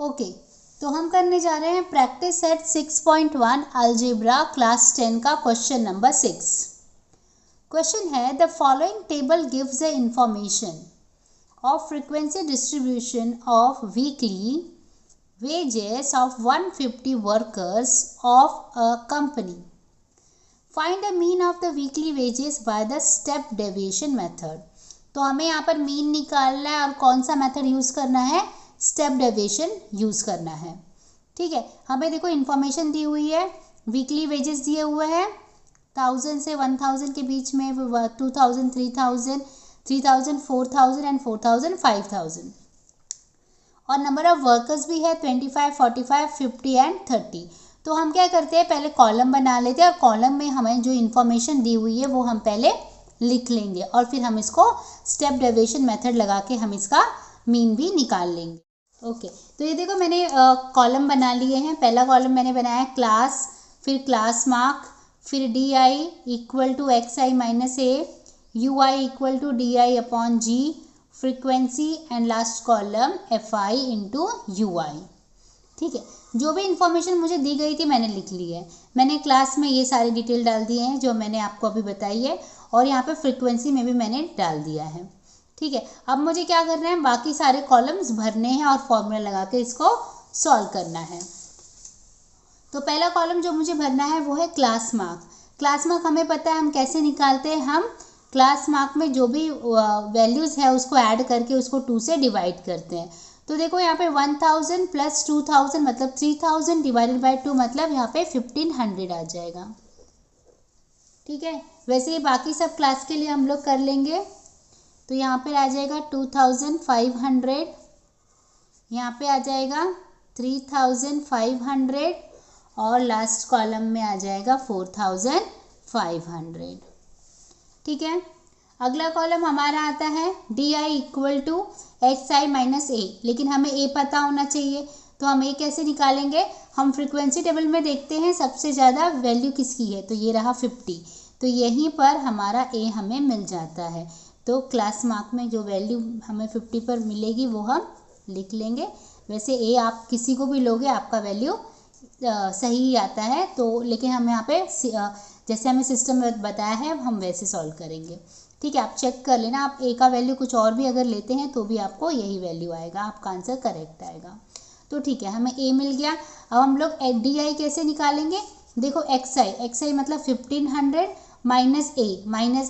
Okay, तो हम करने जा रहे हैं प्रैक्टिस सेट 6.1 अलजेब्रा क्लास 10 का क्वेश्चन नंबर 6। क्वेश्चन है the following table gives the information of frequency distribution of weekly wages of 150 workers of a company. Find the mean of the weekly wages by the step deviation method. तो हमें यहाँ पर mean निकालना है और कौन सा मेथड यूज़ करना है, स्टेप डेविएशन यूज़ करना है। ठीक है, हमें देखो इन्फॉर्मेशन दी हुई है, वीकली वेजेस दिए हुए हैं 1000 से 1000 के बीच में, 2000, 3000, 3000, 4000 एंड 4000, 5000 और नंबर ऑफ वर्कर्स भी है 25, 45, 50 एंड 30। तो हम क्या करते हैं, पहले कॉलम बना लेते हैं और कॉलम में हमें जो इन्फॉर्मेशन दी हुई है वो हम पहले लिख लेंगे और फिर हम इसको स्टेप डेविएशन मेथड लगा के हम इसका मीन भी निकाल लेंगे। ओके, तो ये देखो मैंने कॉलम बना लिए हैं। पहला कॉलम मैंने बनाया क्लास, फिर क्लास मार्क, फिर D I equal to X I minus A, U I equal to D I upon G, frequency and last column F I into U I. ठीक है, जो भी इंफॉर्मेशन मुझे दी गई थी मैंने लिख ली है। मैंने क्लास में ये सारी डिटेल डाल दिए हैं जो मैंने आपको अभी बताई है और यहाँ पे फ्रीक्वेंसी में भी मैंने डाल दिया है। ठीक है, अब मुझे क्या करना है, बाकी सारे कॉलम्स भरने हैं और फॉर्मूला लगा के इसको सॉल्व करना है। तो पहला कॉलम जो मुझे भरना है वो है क्लास मार्क। क्लास मार्क हमें पता है हम कैसे निकालते हैं, हम क्लास मार्क में जो भी वैल्यूज़ है उसको ऐड करके उसको 2 से डिवाइड करते हैं। तो देखो यहाँ पे 1000 प्लस 2000 मतलब 3000 डिवाइडेड बाई 2 मतलब यहाँ पे 1500 आ जाएगा। ठीक है, वैसे ही बाकी सब क्लास के लिए हम लोग कर लेंगे। तो यहाँ पे आ जाएगा 2500, यहाँ पे आ जाएगा 3500 और लास्ट कॉलम में आ जाएगा 4500। ठीक है, अगला कॉलम हमारा आता है D I equal to X I minus A, लेकिन हमें ए पता होना चाहिए। तो हम ए कैसे निकालेंगे, हम फ्रीक्वेंसी टेबल में देखते हैं सबसे ज़्यादा वैल्यू किसकी है, तो ये रहा 50। तो यहीं पर हमारा ए हमें मिल जाता है। तो क्लास मार्क में जो वैल्यू हमें 50 पर मिलेगी वो हम लिख लेंगे। वैसे ए आप किसी को भी लोगे आपका वैल्यू सही ही आता है, तो लेकिन हम यहाँ पे जैसे हमें सिस्टम में बताया है हम वैसे सॉल्व करेंगे। ठीक है, आप चेक कर लेना, आप ए का वैल्यू कुछ और भी अगर लेते हैं तो भी आपको यही वैल्यू आएगा, आपका आंसर करेक्ट आएगा। तो ठीक है, हमें ए मिल गया। अब हम लोग डी आई कैसे निकालेंगे, देखो एक्स आई मतलब 1500 माइनस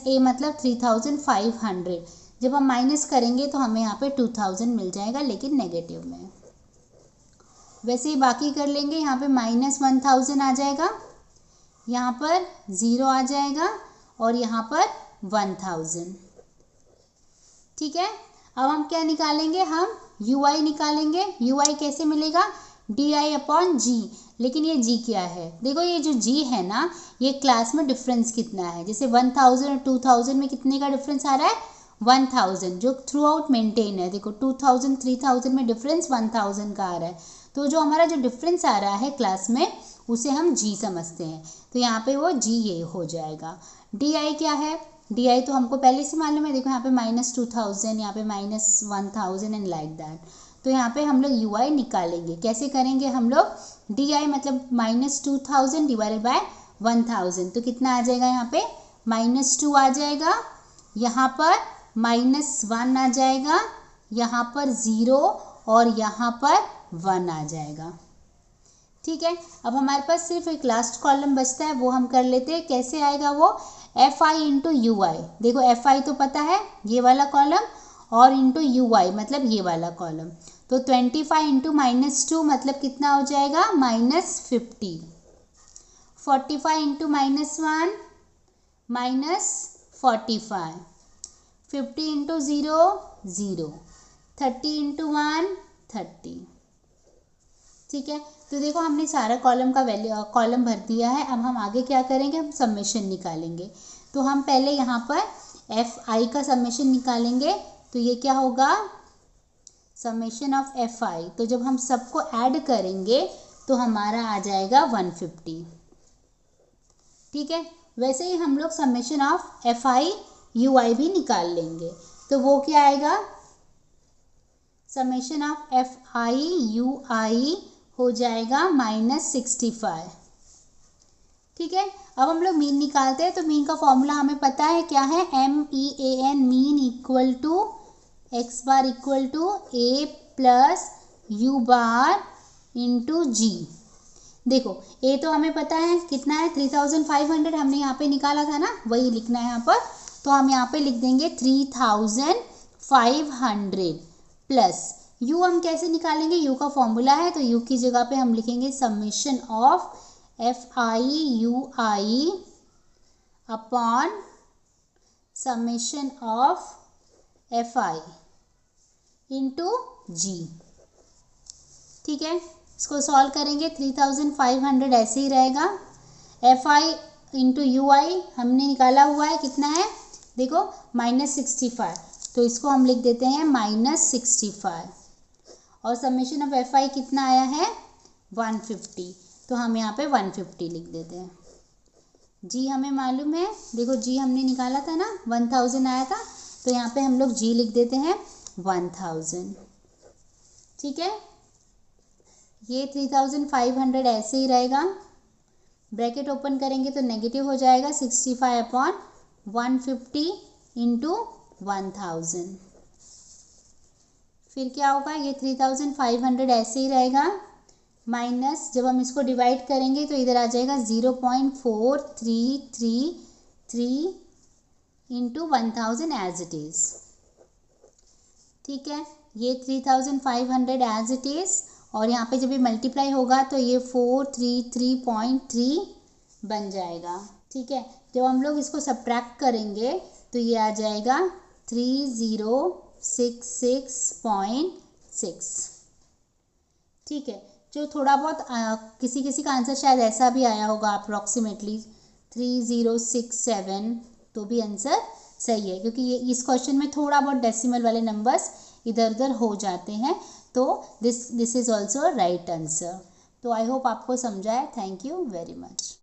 ए मतलब 3500। जब हम माइनस करेंगे तो हमें यहाँ पे 2000 मिल जाएगा लेकिन नेगेटिव में। वैसे ही बाकी कर लेंगे, यहाँ पे माइनस 1000 आ जाएगा, यहाँ पर 0 आ जाएगा और यहाँ पर 1000। ठीक है, अब हम क्या निकालेंगे, हम यू आई निकालेंगे। यू आई कैसे मिलेगा, डी आई अपॉन जी। लेकिन ये जी क्या है, देखो ये जो जी है ना, ये क्लास में डिफरेंस कितना है, जैसे 1000 और 2000 में कितने का डिफरेंस आ रहा है, 1000 जो थ्रू आउट मेंटेन है। देखो 2000, 3000 में डिफरेंस 1000 का आ रहा है। तो जो हमारा जो डिफरेंस आ रहा है क्लास में उसे हम जी समझते हैं, तो यहाँ पे वो जी ये हो जाएगा। डी आई क्या है, डी आई तो हमको पहले से मालूम है, देखो यहाँ पे -2000, यहाँ पे -1000 एंड लाइक दैट। तो यहाँ पे हम लोग यू आई निकालेंगे। कैसे करेंगे हम लोग, डी आई मतलब -2000 डिवाइडेड बाय 1000, तो कितना आ जाएगा, यहाँ पे -2 आ जाएगा, यहाँ पर -1 आ जाएगा, यहाँ पर 0 और यहाँ पर 1 आ जाएगा। ठीक है, अब हमारे पास सिर्फ एक लास्ट कॉलम बचता है, वो हम कर लेते हैं। कैसे आएगा वो, एफ आई इंटू यू आई। देखो एफ आई तो पता है ये वाला कॉलम और इंटू यू आई मतलब ये वाला कॉलम। तो 25 इंटू -2 मतलब कितना हो जाएगा, -50। 45 इंटू -1 -45। 50 इंटू 0 0। 30 इंटू 1 30। ठीक है, तो देखो हमने सारा कॉलम का वैल्यू कॉलम भर दिया है। अब हम आगे क्या करेंगे, हम समेशन निकालेंगे। तो हम पहले यहाँ पर एफ आई का समेशन निकालेंगे। तो ये क्या होगा, समेशन ऑफ एफ आई। तो जब हम सबको ऐड करेंगे तो हमारा आ जाएगा 150। ठीक है, वैसे ही हम लोग summation of F I U I भी निकाल लेंगे। तो वो क्या आएगा, समेशन ऑफ FI/UI हो जाएगा -65। ठीक है, अब हम लोग मीन निकालते हैं। तो मीन का फॉर्मूला हमें पता है क्या है, MEAN, mean equal to x bar equal to A plus U bar into G। देखो A तो हमें पता है कितना है, 3500 हमने यहाँ पे निकाला था ना, वही लिखना है यहाँ पर। तो हम यहाँ पे लिख देंगे 3500 प्लस U हम कैसे निकालेंगे, U का फॉर्मूला है, तो U की जगह पे हम लिखेंगे summation of FI/UI upon summation of FI into G। ठीक है, इसको सॉल्व करेंगे, 3500 ऐसे ही रहेगा। FI इंटू UI हमने निकाला हुआ है, कितना है देखो -65, तो इसको हम लिख देते हैं -65। और समेशन ऑफ FI कितना आया है 150, तो हम यहाँ पे 150 लिख देते हैं। G हमें मालूम है, देखो G हमने निकाला था ना, 1000 आया था, तो यहाँ पे हम लोग G लिख देते हैं 1000। ठीक है, ये 3500 ऐसे ही रहेगा, ब्रैकेट ओपन करेंगे तो नेगेटिव हो जाएगा, 65/150 इंटू 1000। फिर क्या होगा, ये 3500 ऐसे ही रहेगा, माइनस जब हम इसको डिवाइड करेंगे तो इधर आ जाएगा 0.4333 इंटू 1000 एज इट इज़। ठीक है, ये 3500 एज इट इज़, और यहाँ पे जब ये मल्टीप्लाई होगा तो ये 433.3 बन जाएगा। ठीक है, जब हम लोग इसको सब्ट्रैक्ट करेंगे तो ये आ जाएगा 3066.6। ठीक है, जो थोड़ा बहुत किसी किसी का आंसर शायद ऐसा भी आया होगा अप्रॉक्सीमेटली 3067, तो भी आंसर सही है, क्योंकि ये इस क्वेश्चन में थोड़ा बहुत डेसिमल वाले नंबर्स इधर उधर हो जाते हैं। तो this is also right answer. तो आई होप आपको समझा है। Thank you very much.